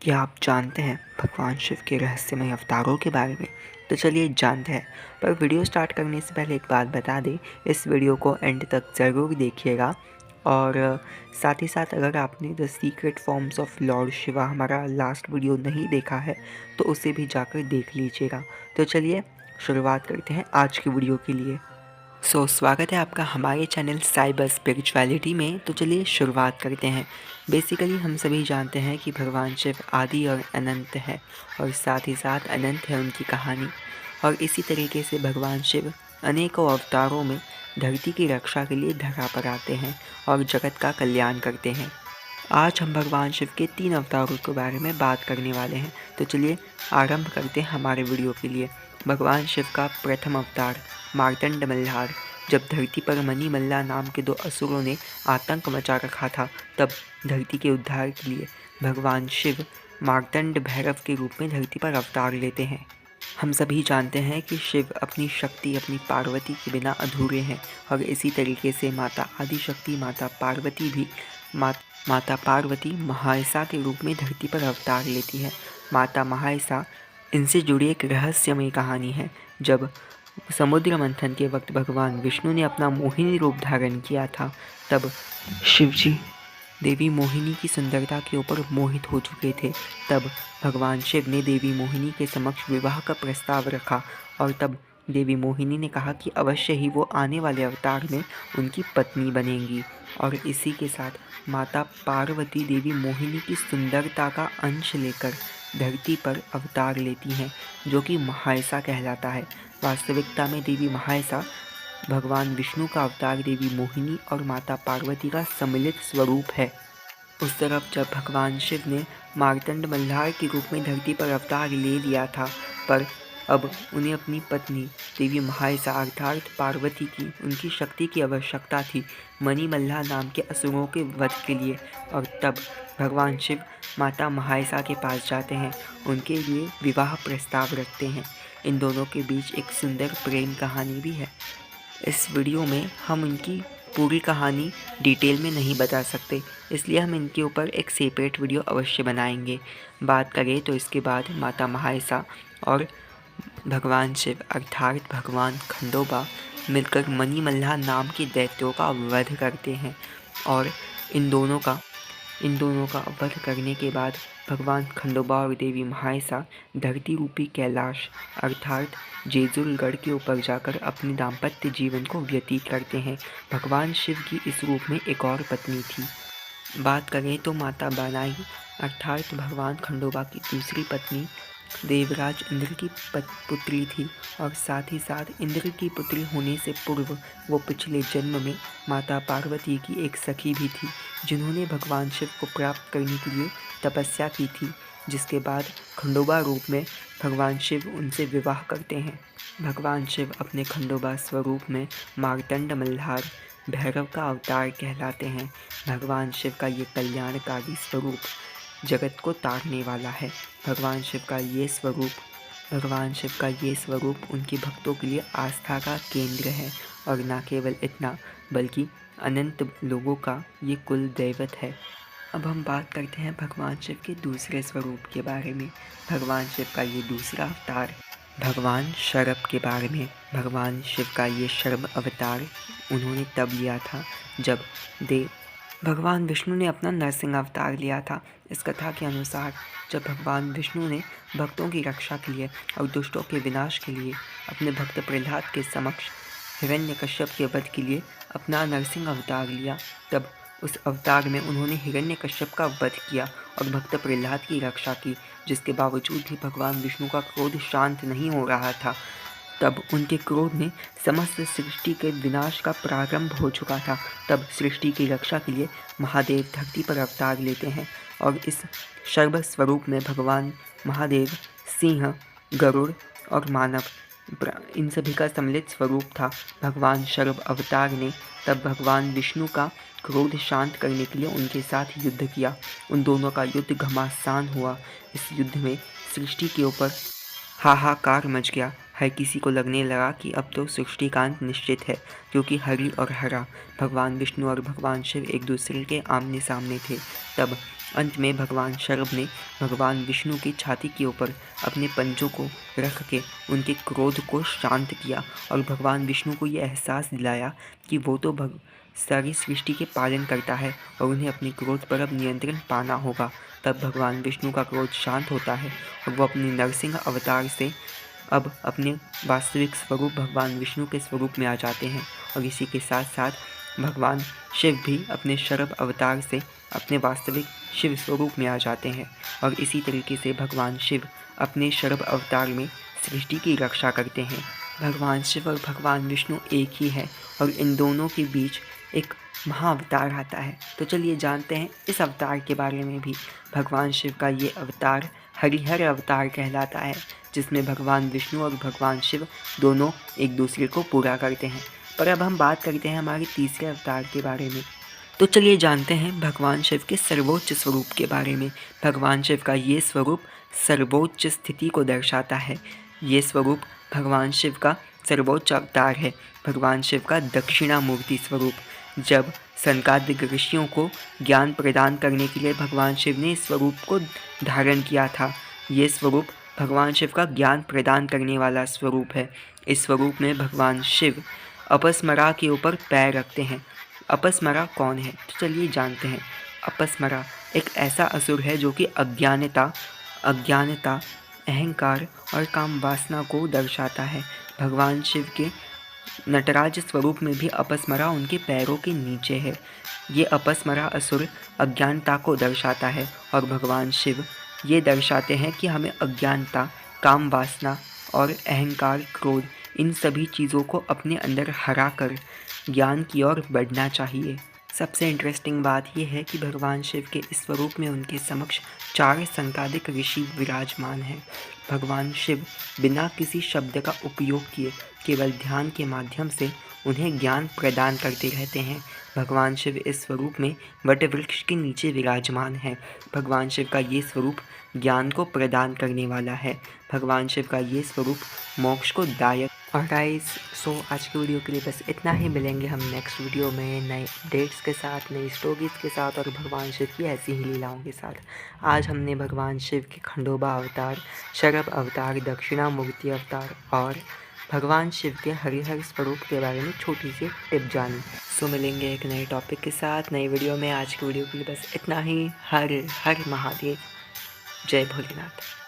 क्या आप जानते हैं भगवान शिव के रहस्यमय अवतारों के बारे में? तो चलिए जानते हैं। पर वीडियो स्टार्ट करने से पहले एक बात बता दें, इस वीडियो को एंड तक ज़रूर देखिएगा। और साथ ही साथ अगर आपने the secret forms of Lord Shiva हमारा लास्ट वीडियो नहीं देखा है तो उसे भी जाकर देख लीजिएगा। तो चलिए शुरुआत करते हैं आज की वीडियो के लिए। स्वागत है आपका हमारे चैनल साइबर स्पिरिचुअलिटी में। तो चलिए शुरुआत करते हैं। बेसिकली हम सभी जानते हैं कि भगवान शिव आदि और अनंत है और साथ ही साथ अनंत है उनकी कहानी। और इसी तरीके से भगवान शिव अनेकों अवतारों में धरती की रक्षा के लिए धरा पर आते हैं और जगत का कल्याण करते हैं। आज हम भगवान शिव के 3 अवतारों के बारे में बात करने वाले हैं। तो चलिए आरंभ करते हैं हमारे वीडियो के लिए। भगवान शिव का प्रथम अवतार मार्तंड मल्हार। जब धरती पर मणिमल्ला नाम के 2 असुरों ने आतंक मचा रखा था, तब धरती के उद्धार के लिए भगवान शिव मार्तंड भैरव के रूप में धरती पर अवतार लेते हैं। हम सभी जानते हैं कि शिव अपनी शक्ति अपनी पार्वती के बिना अधूरे हैं और इसी तरीके से माता आदिशक्ति माता पार्वती भी माता पार्वती महायसा के रूप में धरती पर अवतार लेती है। माता महायसा, इनसे जुड़ी एक रहस्यमय कहानी है। जब समुद्र मंथन के वक्त भगवान विष्णु ने अपना मोहिनी रूप धारण किया था, तब शिवजी देवी मोहिनी की सुंदरता के ऊपर मोहित हो चुके थे। तब भगवान शिव ने देवी मोहिनी के समक्ष विवाह का प्रस्ताव रखा और तब देवी मोहिनी ने कहा कि अवश्य ही वो आने वाले अवतार में उनकी पत्नी बनेंगी। और इसी के साथ माता पार्वती देवी मोहिनी की सुंदरता का अंश लेकर धरती पर अवतार लेती हैं, जो कि महायसा कहलाता है। वास्तविकता में देवी महायसा भगवान विष्णु का अवतार देवी मोहिनी और माता पार्वती का सम्मिलित स्वरूप है। उस तरफ जब भगवान शिव ने मार्तंड मल्हार के रूप में धरती पर अवतार ले लिया था, पर अब उन्हें अपनी पत्नी देवी महायसा अर्थात पार्वती की उनकी शक्ति की आवश्यकता थी मणिमल्ला नाम के असुरों के वध के लिए। और तब भगवान शिव माता महायसा के पास जाते हैं, उनके लिए विवाह प्रस्ताव रखते हैं। इन दोनों के बीच एक सुंदर प्रेम कहानी भी है। इस वीडियो में हम इनकी पूरी कहानी डिटेल में नहीं बता सकते, इसलिए हम इनके ऊपर एक सेपरेट वीडियो अवश्य बनाएंगे। बात करें तो इसके बाद माता महायसा और भगवान शिव अर्थात भगवान खंडोबा मिलकर मणिमल्ला नाम के दैत्यों का वध करते हैं। और इन दोनों का वध करने के बाद भगवान खंडोबा और देवी महायसा धरती रूपी कैलाश अर्थात जेजुलगढ़ के ऊपर जाकर अपने दाम्पत्य जीवन को व्यतीत करते हैं। भगवान शिव की इस रूप में एक और पत्नी थी। बात करें तो माता बानाई अर्थात भगवान खंडोबा की दूसरी पत्नी देवराज इंद्र की पुत्री थी और साथ ही साथ इंद्र की पुत्री होने से पूर्व वो पिछले जन्म में माता पार्वती की एक सखी भी थी, जिन्होंने भगवान शिव को प्राप्त करने के लिए तपस्या की थी, जिसके बाद खंडोबा रूप में भगवान शिव उनसे विवाह करते हैं। भगवान शिव अपने खंडोबा स्वरूप में मार्तंड मल्हार भैरव का अवतार कहलाते हैं। भगवान शिव का ये कल्याणकारी स्वरूप जगत को तारने वाला है। भगवान शिव का ये स्वरूप उनके भक्तों के लिए आस्था का केंद्र है और न केवल इतना बल्कि अनंत लोगों का ये कुल दैवत है। अब हम बात करते हैं भगवान शिव के दूसरे स्वरूप के बारे में। भगवान शिव का ये दूसरा अवतार भगवान शरभ के बारे में। भगवान शिव का ये शरभ अवतार उन्होंने तब लिया था जब भगवान विष्णु ने अपना नरसिंह अवतार लिया था। इस कथा के अनुसार जब भगवान विष्णु ने भक्तों की रक्षा के लिए और दुष्टों के विनाश के लिए अपने भक्त प्रहलाद के समक्ष हिरण्यकश्यप के वध के लिए अपना नरसिंह अवतार लिया, तब उस अवतार में उन्होंने हिरण्यकश्यप का वध किया और भक्त प्रहलाद की रक्षा की। जिसके बावजूद भी भगवान विष्णु का क्रोध शांत नहीं हो रहा था। तब उनके क्रोध में समस्त सृष्टि के विनाश का प्रारंभ हो चुका था। तब सृष्टि की रक्षा के लिए महादेव धरती पर अवतार लेते हैं और इस शर्व स्वरूप में भगवान महादेव सिंह, गरुड़ और मानव इन सभी का सम्मिलित स्वरूप था। भगवान शर्व अवतार ने तब भगवान विष्णु का क्रोध शांत करने के लिए उनके साथ युद्ध किया। उन दोनों का युद्ध घमासान हुआ। इस युद्ध में सृष्टि के ऊपर हाहाकार मच गया। हर किसी को लगने लगा कि अब तो सृष्टि का अंत निश्चित है, क्योंकि हरि और हरा भगवान विष्णु और भगवान शिव एक दूसरे के आमने सामने थे। तब अंत में भगवान शरभ ने भगवान विष्णु की छाती के ऊपर अपने पंजों को रख के उनके क्रोध को शांत किया और भगवान विष्णु को ये एहसास दिलाया कि वो तो सारी सृष्टि के पालन करता है और उन्हें अपने क्रोध पर अब नियंत्रण पाना होगा। तब भगवान विष्णु का क्रोध शांत होता है और वो अपने नरसिंह अवतार से अब अपने वास्तविक स्वरूप भगवान विष्णु के स्वरूप में आ जाते हैं। और इसी के साथ साथ भगवान शिव भी अपने शरभ अवतार से अपने वास्तविक शिव स्वरूप में आ जाते हैं और इसी तरीके से भगवान शिव अपने शरभ अवतार में सृष्टि की रक्षा करते हैं। भगवान शिव और भगवान विष्णु एक ही है और इन दोनों के बीच एक महाअवतार आता है। तो चलिए जानते हैं इस अवतार के बारे में भी। भगवान शिव का ये अवतार हरिहर अवतार कहलाता है, जिसमें भगवान विष्णु और भगवान शिव दोनों एक दूसरे को पूरा करते हैं। पर अब हम बात करते हैं हमारे तीसरे अवतार के बारे में। तो चलिए जानते हैं भगवान शिव के सर्वोच्च स्वरूप के बारे में। भगवान शिव का ये स्वरूप सर्वोच्च स्थिति को दर्शाता है। ये स्वरूप भगवान शिव का सर्वोच्च अवतार है। भगवान शिव का दक्षिणामूर्ति स्वरूप, जब सनकादिक ऋषियों को ज्ञान प्रदान करने के लिए भगवान शिव ने इस स्वरूप को धारण किया था। ये स्वरूप भगवान शिव का ज्ञान प्रदान करने वाला स्वरूप है। इस स्वरूप में भगवान शिव अपस्मरा के ऊपर पैर रखते हैं। अपस्मरा कौन है? तो चलिए जानते हैं। अपस्मरा एक ऐसा असुर है जो कि अज्ञानता, अहंकार और काम वासना को दर्शाता है। भगवान शिव के नटराज स्वरूप में भी अपस्मरा उनके पैरों के नीचे है। ये अपस्मरा असुर अज्ञानता को दर्शाता है और भगवान शिव ये दर्शाते हैं कि हमें अज्ञानता, काम वासना और अहंकार, क्रोध, इन सभी चीज़ों को अपने अंदर हरा कर ज्ञान की ओर बढ़ना चाहिए। सबसे इंटरेस्टिंग बात यह है कि भगवान शिव के इस स्वरूप में उनके समक्ष 4 संकादिक ऋषि विराजमान हैं। भगवान शिव बिना किसी शब्द का उपयोग किए केवल ध्यान के माध्यम से उन्हें ज्ञान प्रदान करते रहते हैं। भगवान शिव इस स्वरूप में वट वृक्ष के नीचे विराजमान है। भगवान शिव का ये स्वरूप ज्ञान को प्रदान करने वाला है। भगवान शिव का ये स्वरूप मोक्ष को दायक। और गाइस, आज की वीडियो के लिए बस इतना ही। मिलेंगे हम नेक्स्ट वीडियो में नए अपडेट्स के साथ, नई स्टोरीज के साथ और भगवान शिव की ऐसी ही लीलाओं के साथ। आज हमने भगवान शिव के खंडोबा अवतार, शरभ अवतार, दक्षिणामूर्ति अवतार और भगवान शिव के हरिहर स्वरूप के बारे में छोटी सी टिप जानी। मिलेंगे एक नए टॉपिक के साथ नई वीडियो में। आज की वीडियो के लिए बस इतना ही। हर हर महादेव। जय भोलेनाथ।